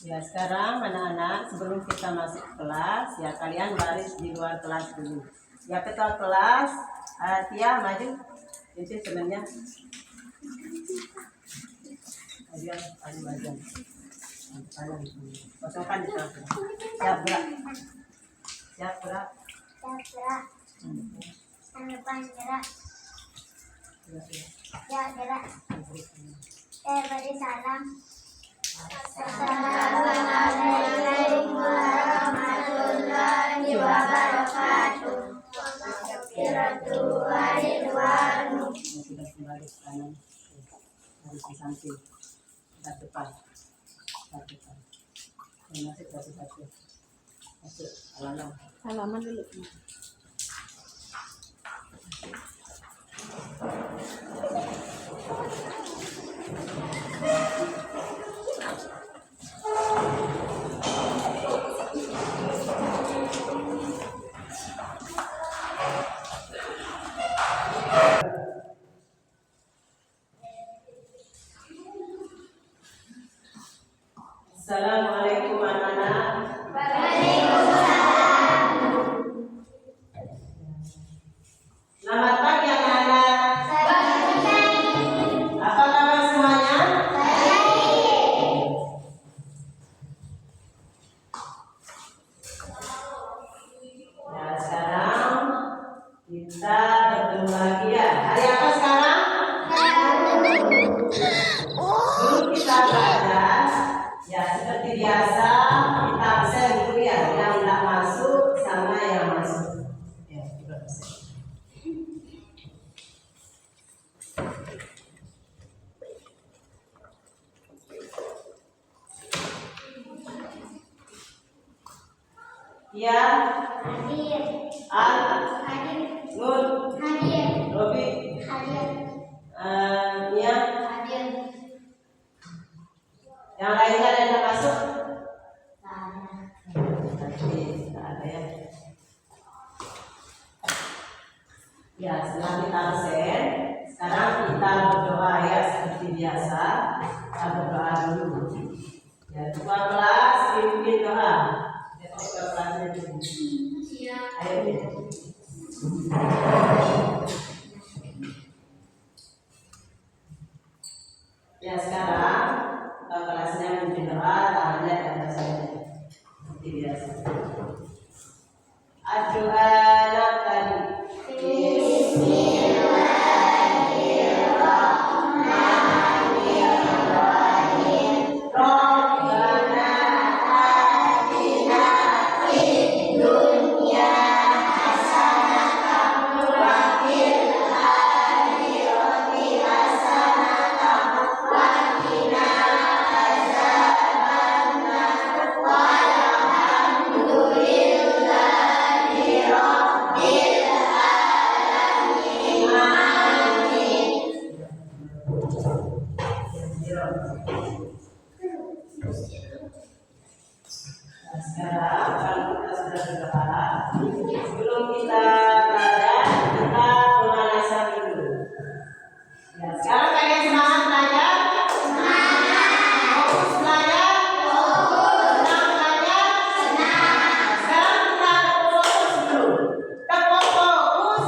Ya, sekarang anak-anak sebelum kita masuk kelas, ya kalian baris di luar kelas dulu. Ya, ketua kelas, Tia maju. Itu sebenarnya. Maju. Kosongkan di tengah. Siap gerak. Siap gerak. Depan gerak. Ya gerak. Beri salam. Assalamualaikum warahmatullahi wabarakatuh. Sudah kembali ke kanan. Harus di samping. Depan. Masuk. Masuk halaman dulu. Assalamualaikum anak-anak. Waalaikumsalam. Selamat pagi anak-anak. Apa kabar semuanya? Ya, sekarang kita bertemu lagi ya. Hari apa sekarang? Dulu kita belajar, ya seperti biasa kita absen dulu ya, yang tidak masuk sama yang masuk. Ya, kita absen. Ya, Hadir. Al, Hadir. Nur, Hadir. Robi, Hadir. Mia, Hadir. yang lainnya ada yang masuk? Ada. Tidak ada ya. Ya, setelah kita absen, sekarang kita berdoa ya seperti biasa. Kita berdoa dulu. Ya, ketua kelas pimpin doa. Ya, ketua kelasnya dulu. Ayo. Ya, sekarang ketua kelasnya pimpin doa, tangannya di atas saja. Seperti biasa. Addu'a tadi. Sekarang kalau kita sudah berdoa, sebelum kita belajar, kita pemanasan dulu. Ya, sekarang kalian semangat belajar? Fokus belajar? Senang belajar? Sekarang kita fokus dulu. Fokus.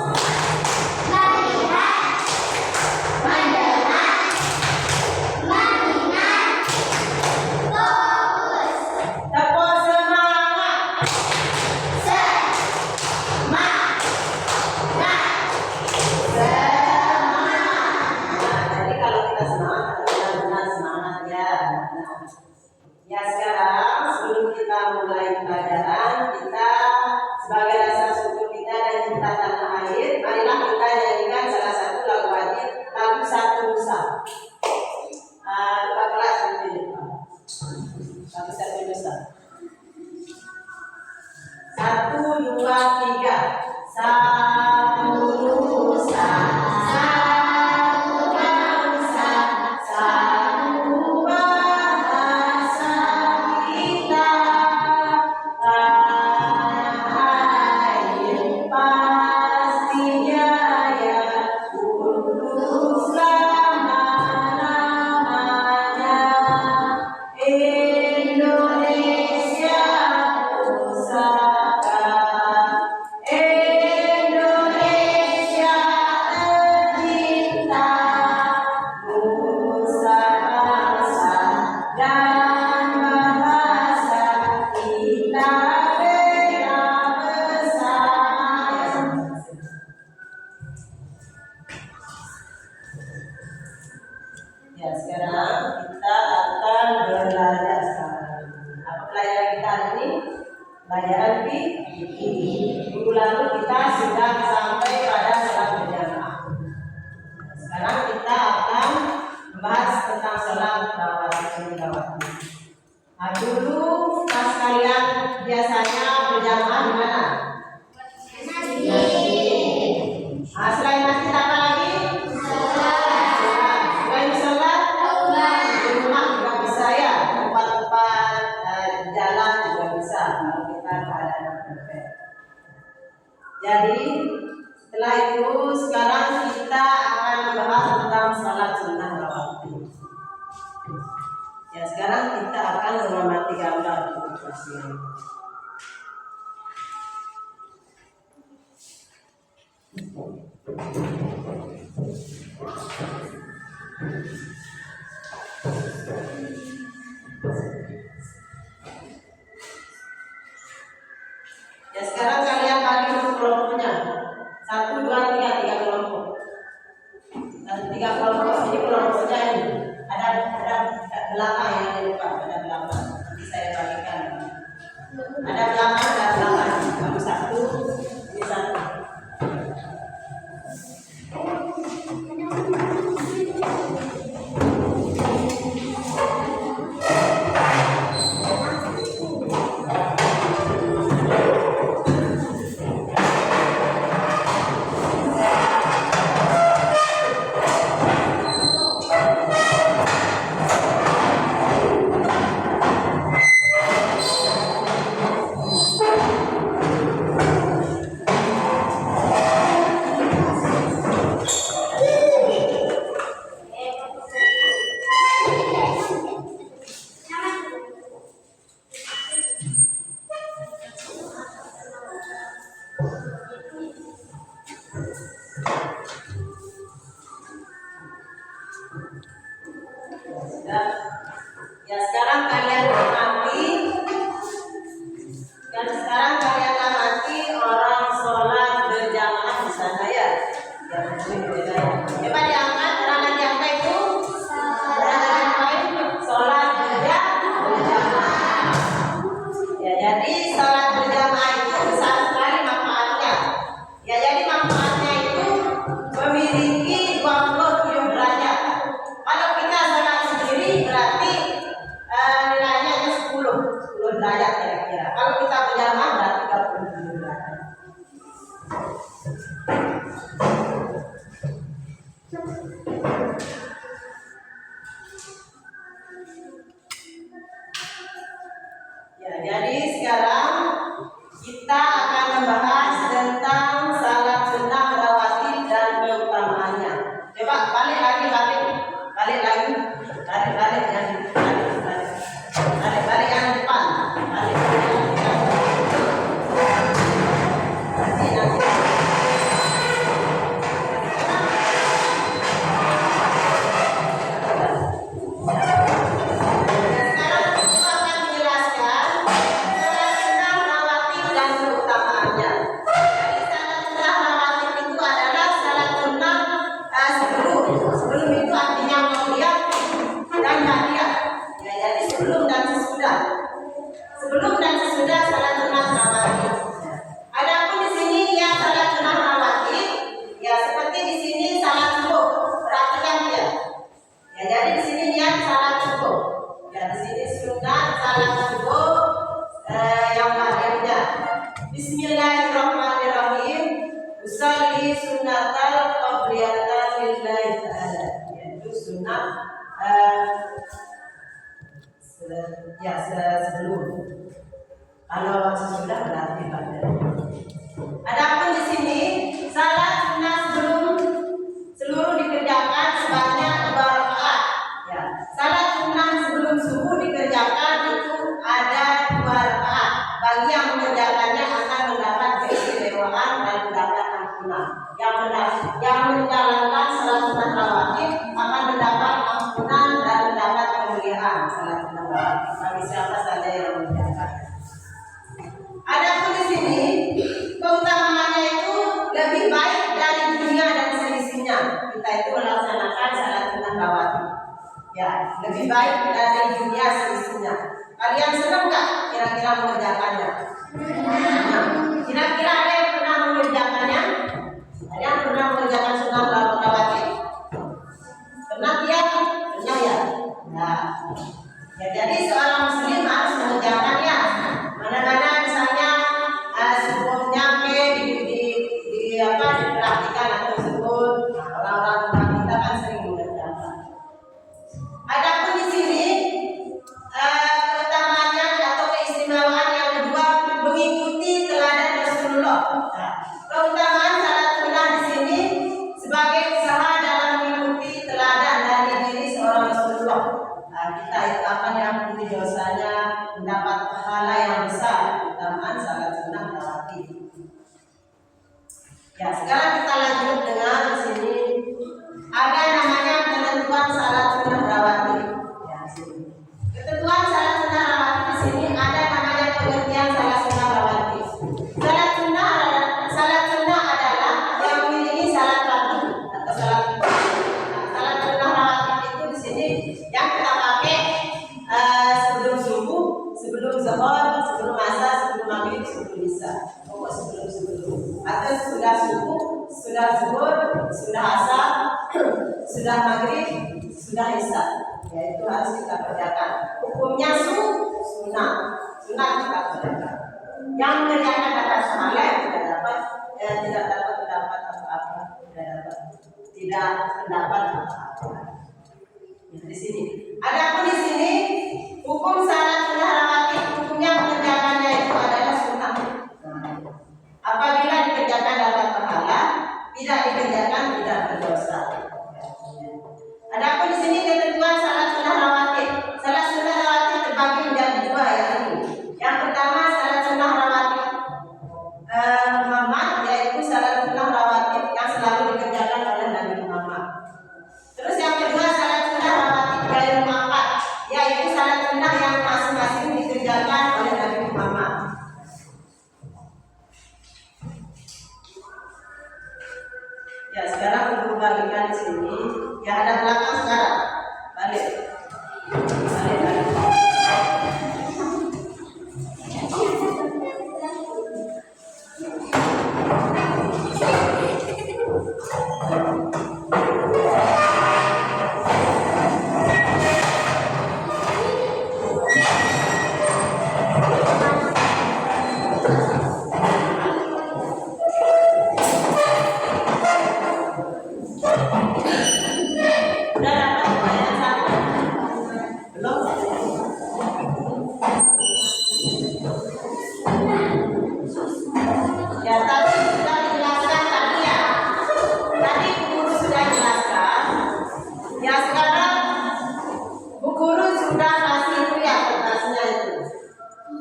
Melihat. Mendengar. Mengingat. Fokus. Tepuk semangat. Semangat. Nah, jadi kalau kita semangat, benar-benar semangat ya. Ya, sekarang sebelum kita mulai pelajaran, kita sebagai rasa syukur kita dan cinta tanah air, marilah kita nyanyikan salah satu lagu wajib, lagu Satu Nusa. Ketua kelas di depan. Lagu Satu Nusa. 1, 2, 3. Satu Nusa. Satu bangsa. Satu bahasa kita. Tanah air pasti jaya untuk selama-lamanya. Indonesia apa pelajaran kita hari ini? Pelajaran fikih. Minggu lalu kita sudah sampai pada sholat berjamaah. Sekarang kita akan membahas tentang sholat rawatib. Nah, dulu pas kalian biasanya berjamaah di mana? Nah, selain masjid apa lagi? Selain sholat, di rumah juga bisa ya. Tempat-tempat jalan juga bisa kalau kita keadaan berbeda. Jadi setelah itu sekarang kita akan membahas tentang sholat sunnah rawatib. Ya, sekarang kita akan mengamati gambar ilustrasinya. Ya, sekarang kalian bagi untuk kelompoknya. 1, 2, 3, 3 kelompok. Dan 3 kelompok ini kelompoknya ini. Ada belakang yang di depan, ada belakang. Nanti saya bagikan. Ada belakang, ada belakang. Kamu 1, ini 1. Ya, sekarang kalian amati. Dan sekarang kalian amati orang sholat berjamaah di sana ya. Coba diangkat, orang yang diangkat itu sholat berjamaah. Ya, jadi sholat berjamaah itu besar sekali manfaatnya. Ya, jadi manfaatnya itu memiliki 27 derajat. Kalau kita sholat sendiri berarti nilainya hanya 10 derajat kira-kira. Kalau kita berjamaah berarti 37 derajat. Ya, jadi sekarang kita akan membahas tentang salat sunnah rawatib dan keutamaannya. Coba balik lagi yang depan. Sebelum itu artinya mulia dan hadiah. Ya, jadi sebelum dan sesudah. Sebelum dan sesudah salat sunnah rawatib. Adapun di sini yang salat sunnah rawatib, ya seperti di sini salat subuh. Perhatikan dia. Ya, jadi di sini dia salat subuh. Ya, di sini sunnah salat subuh yang hadiahnya. Bismillahirrahmanirrahim. Usalli sunnatal qabliyatan lillahi ta'ala. Yaitu sunnah sebelum. Kalau sesudah berarti pada. Adapun di sini salat sunnah sebelum seluruh dikerjakan sebanyak 2 rakaat. Ya, salat sunnah sebelum subuh dikerjakan itu ada 2 rakaat. Bagi yang mengerjakannya akan mendapat keistimewaan dan mendapat ampunan. Yang menjalankan salat sunnah rawatib akan mendapat ampunan dan mendapat kemuliaan salat sunnah rawatib. Bagi siapa saja yang mengerjakan. Adapun di sini keutamaannya itu lebih baik dari dunia dan seisinya. Kita itu melaksanakan salat sunnah rawatib. Ya, lebih baik dari dunia seisinya. Kalian senang nggak kira-kira mengerjakannya? Kira-kira ada yang pernah mengerjakannya? Ada yang pernah mengerjakan sunnah rawatib? Pernah ya? Pernah ya? Nah, ya jadi seorang muslim harus mengerjakannya. Mana-mana misalnya sebutnya diperhatikan atau sebut. Orang-orang tua kita kan sering mengerjakan. Adapun di sini keutamaannya atau keistimewaan yang kedua mengikuti teladan Rasulullah. Nah, keutamaan salat sunnah di sini sebagai usaha dalam mengikuti teladan dari diri seorang Rasulullah. Nah, kita itu akan diampuni dosanya, mendapat pahala yang besar. Keutamaan salat sunnah rawatib. Ya, sekarang kita lanjut dengan di sini ada namanya ketentuan salat sunnah rawatib. Ya, sini. Ketentuan salat sunnah rawatib di sini ada namanya pengertian salat sunnah rawatib. Salat sunnah adalah yang mengiringi salat fardu atau salat. Salat sunnah rawatib itu di sini yang kita pakai sebelum subuh, sebelum zuhur, sebelum asar, sebelum maghrib, sebelum isya. Pokok sebelum atau sudah subuh, sudah zuhur, sudah asar, sudah maghrib, sudah isya. Ya, itu harus kita kerjakan. Hukumnya sunnah kita kerjakan. Yang mengerjakan kata salah tidak dapat apa-apa, tidak mendapat apa-apa. Ya, di sini. Adapun di sini hukum salat sunnah rawatib, hukumnya mengerjakannya itu adalah sunnah. Apabila dikerjakan dapat pahala, tidak dikerjakan tidak berdosa. Adapun di sini ketentuan salat sunnah rawatib. Salat sunnah rawatib terbagi menjadi dua ya ini. Yang pertama salat sunnah rawatib Muhammad, yaitu salat sunnah rawatib yang selalu dikerjakan oleh Nabi Muhammad. Terus yang kedua salat sunnah rawatib ghairul muaqqat, yaitu salat sunnah yang masing-masing dikerjakan oleh Nabi Muhammad. Ya, sekarang untuk bagikan di sini, ya ada belakang sekarang. Balik. Udah dapat pertanyaan satu? Belum? Ya, tadi sudah dijelaskan tadi ya. Tadi Bu Guru sudah jelaskan. Ya, sekarang Bu Guru sudah kasih itu ya kertasnya itu.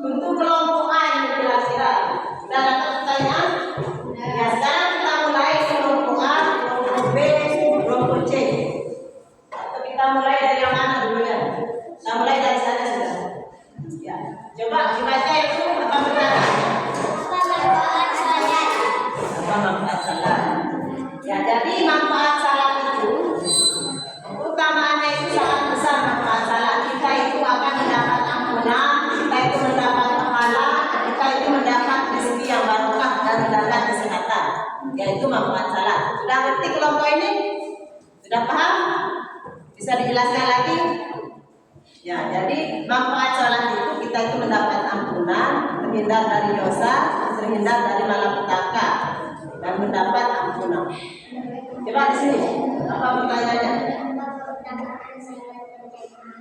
Untuk kelompok A ini kira-kira. Sudah dapat pertanyaan? Ya, sekarang kita mulai kelompok A, kelompok B, kelompok C. Atau kita mulai dari yang mana dulu ya? Kita mulai dari sana sudah. Ya, coba dibaca itu apa benar? Apa manfaat salat? Ya, jadi manfaat salat itu utamaannya itu sangat besar manfaat salat. Kita itu akan mendapat ampunan, kita itu mendapat pahala, kita itu mendapat rezeki yang barokah dan mendapat kesehatan. Yaitu manfaat salat. Sudah ngerti kelompok ini? Sudah paham? Bisa dijelaskan lagi? Ya, jadi manfaat salat itu kita itu mendapat ampunan, terhindar dari dosa, terhindar dari malapetaka, dan mendapat ampunan. Coba di sini, apa pertanyaannya?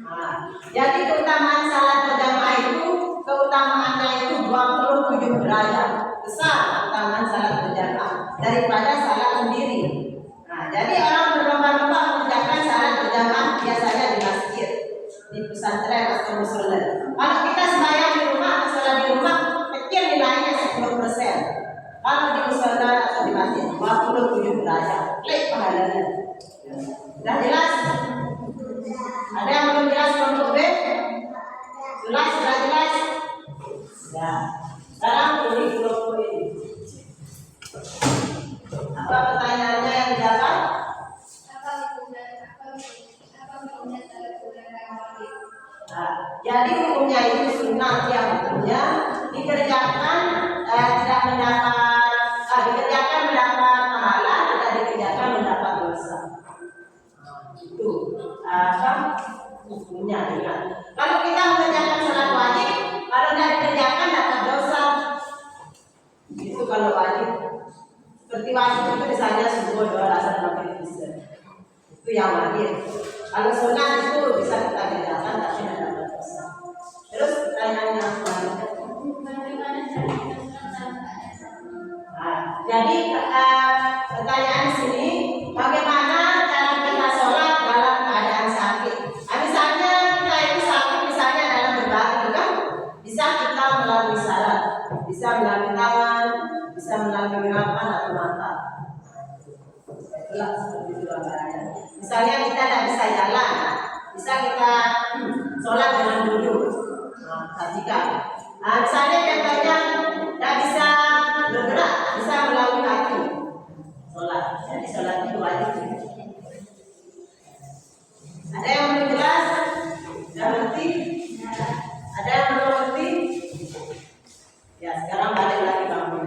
Nah, jadi keutamaan salat berjamaah itu keutamaannya itu 27 derajat besar keutamaan salat berjamaah daripada salat sendiri. Nah, jadi orang berlomba-lomba mengerjakan salat berjamaah biasanya di masjid, di pesantren atau mushola. Kalau kita sembahyang di rumah atau salat di rumah, kecil nilainya 10%. Kalau di mushola atau di masjid 27 derajat, klik pahalanya. Sudah jelas? Ada yang belum jelas kelompok B? Jelas, sudah jelas? Ya. Sekarang ini kelompok ini. Apa pertanyaannya yang didapat? Nah, jadi hukumnya itu sunat yang hukumnya dikerjakan tidak dikerjakan mendapat pahala, tidak dikerjakan mendapat dosa. Itu apa hukumnya? Ingat. Kalau kita mengerjakan salat wajib, kalau tidak dikerjakan dapat dosa. Itu kalau wajib. Seperti wajib itu misalnya subuh 2 rakaat maghrib isya. Itu yang wajib. Kalau sunat itu bisa kita kerjakan tapi tidak dapat dosa. Terus pertanyaannya apa? Jadi pertanyaan sini, bagaimana cara kita sholat dalam keadaan sakit? Misalnya kita itu sakit misalnya dalam berbaring kan, bisa kita melalui salat, bisa melalui tangan, bisa melalui gerakan atau mata. Itulah seperti itu keadaan. Misalnya kita tidak bisa jalan, bisa kita sholat dengan duduk. Perhatikan. Misalnya contohnya tidak bisa bergerak, bisa melalui kaki sholat. Jadi sholat itu wajib. Ada yang belum jelas? Sudah mengerti? Ada yang belum mengerti? Ya, sekarang balik lagi bangun.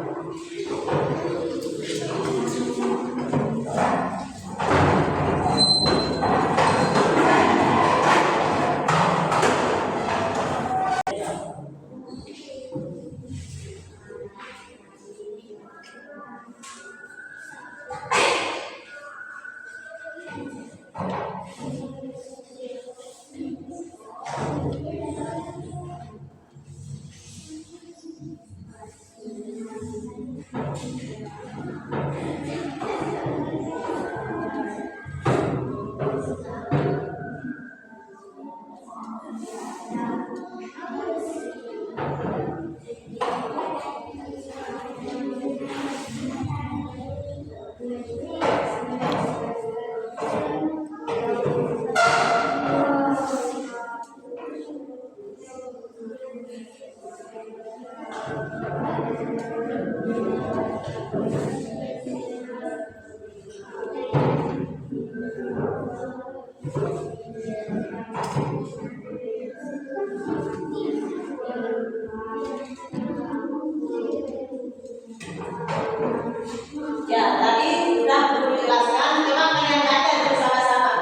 Ya, tadi sudah perlu dijelaskan. Coba kalian baca bersama-sama.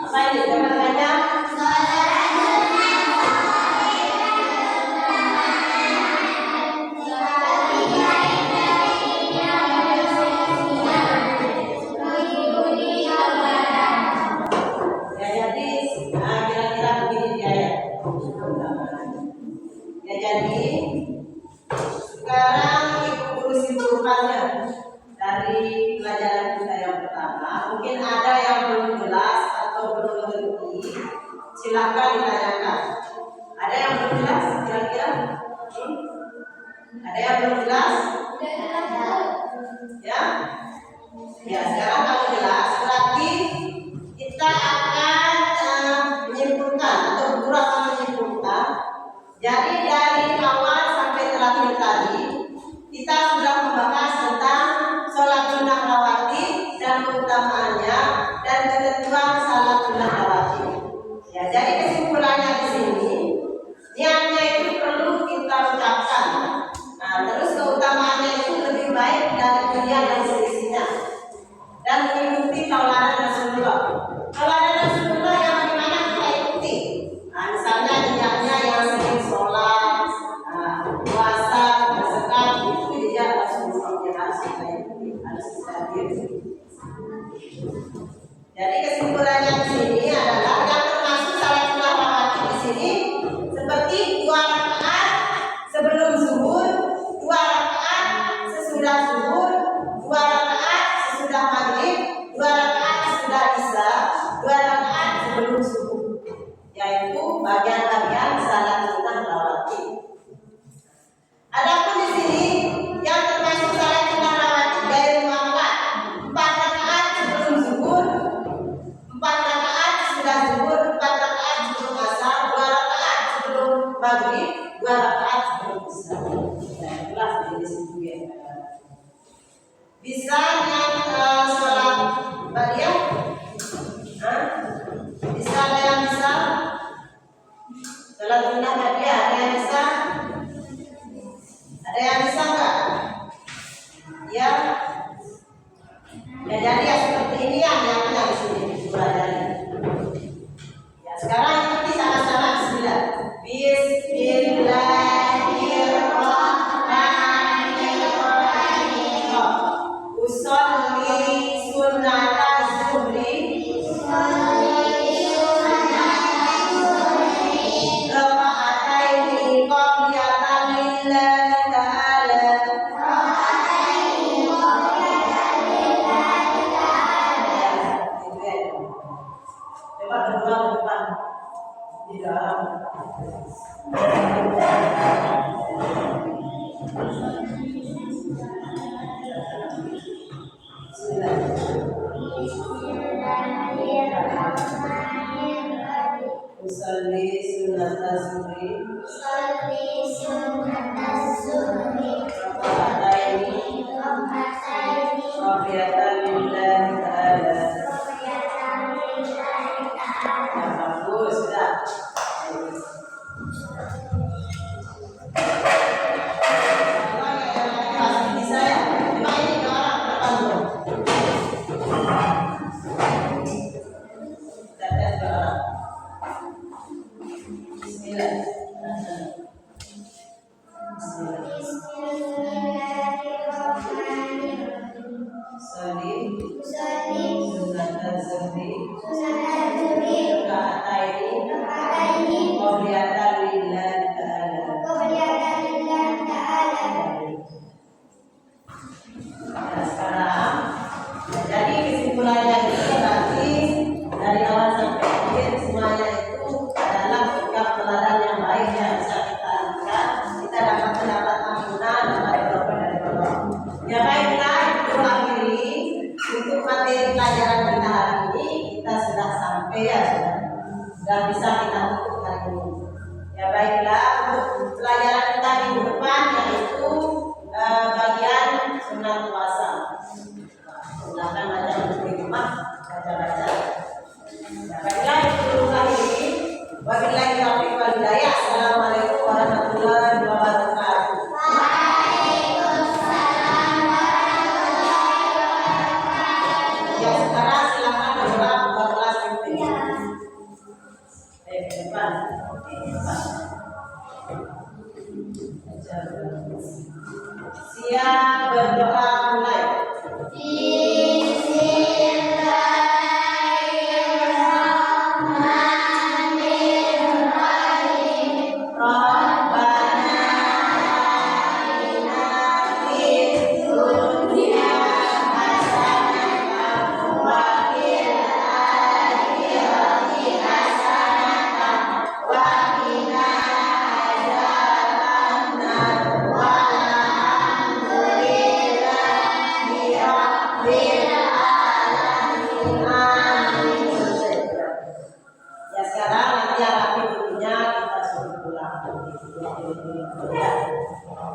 Apa ini? Coba baca. Ya, jadi kira-kira begini dia ya. Ya, jadi sekarang ibu guru simpulkannya dari pelajaran kita yang pertama. Mungkin ada yang belum jelas atau belum mengerti, silakan ditanyakan. Ada yang belum jelas kira-kira? Ada yang belum jelas? Ya? Ya, sekarang kalau jelas berarti kita akan menyimpulkan atau guru akan menyimpulkan. Jadi dari awal sampai terakhir tadi kita sudah membahas tentang sholat sunnah rawatib dan keutamaannya dan ketentuan sholat sunnah rawatib. Ya, jadi kesimpulannya di sini, niatnya itu perlu kita ucapkan. Nah, terus keutamaannya itu lebih baik dari dunia dan seisinya. Dan mengikuti tauladan Rasulullah. Tauladan Rasulullah yang bagaimana kita ikuti? Nah, misalnya niatnya yang sering sholat, puasa, berzakat, itu dia Rasulullah yang harus kita ikuti, harus kita ikuti. Jadi kesimpulannya di sini adalah yang termasuk salat sunnah rawatib di sini seperti 2 rakaat sebelum zuhur, 2 rakaat sesudah zuhur, 2 rakaat sesudah maghrib, 2 rakaat sesudah isya, 2 rakaat sebelum subuh, yaitu bagian-bagian salat sunnah rawatib. Adapun di sini yang termasuk salat sunnah rawatib dari muakkad, 4 rakaat sebelum zuhur, 4 rakaat sesudah zuhur, 4 rakaat sebelum asar, 2 rakaat sebelum maghrib, 2 rakaat sebelum isya. Nah, itulah dari situ ya. Bisa yang sholat bariah? Bisa ada yang bisa? Sholat sunnah bariah? Ada yang bisa nggak? Ya. Ya jadi ya seperti ini yang di sini dipelajari. Ya sekarang ikuti sama-sama bismillah. Bismillahirrahmanirrahim. Usolli sunnata zuhri. Raka'ataini qabliyatan lillahi ta'ala. Coba kedua ke depan di dalam. Usolli sunnata zuhri. Raka'ataini qabliyatan lillahi ta'ala. Ya, bagus, sudah. Bisa ya? Cuma ini ke orang depan dulu. Kita lihat ke orang. Bismillah. Usolli sunnata zuhri. Raka'ataini qabliyatan lillahi ta'ala. Nah, sekarang jadi kesimpulannya itu berarti dari awal sampai akhir semuanya itu adalah sikap teladan yang baik yang bisa kita lihat. Kita dapat mendapat ampunan dari Bapa dari Allah. Ya baiklah, itu akhiri untuk materi pelajaran kita hari ini. Kita sudah sampai ya, sudah bisa kita tutup hari ini. Ya baiklah, untuk pelajaran kita minggu depan yaitu bagian sunat puasa. Silakan baca di rumah, baca-baca. Ya baiklah, itu dulu kali ini. Wabillahi taufiq wal hidayah. Assalamualaikum warahmatullahi wabarakatuh. Ya sekarang silakan berdoa buka kelas ini. Ke depan. Siap berdoa mulai. Rabbana atina fid dunya hasanah wa fil akhirati hasanah wa qina adzabannar. Walhamdulillahi rabbil alamin. Amin. Ya sekarang nanti yang rapi dulunya kita suruh pulang. Ya.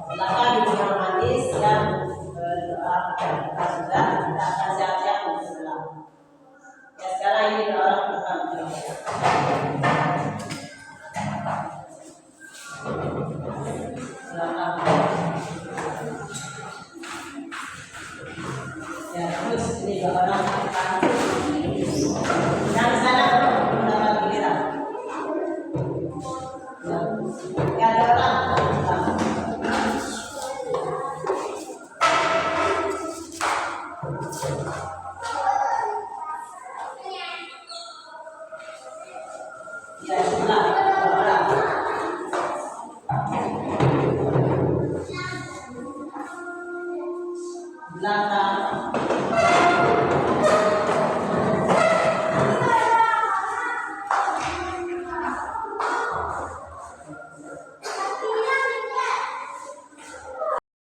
Silakan ibu yang manis yang berdoa kita sudah kita akan siap-siap untuk pulang. Ya sekarang ini orang bukan silakan. Ya terus ini orang bukan. Yang sana belum mendapat giliran. Ya ada orang.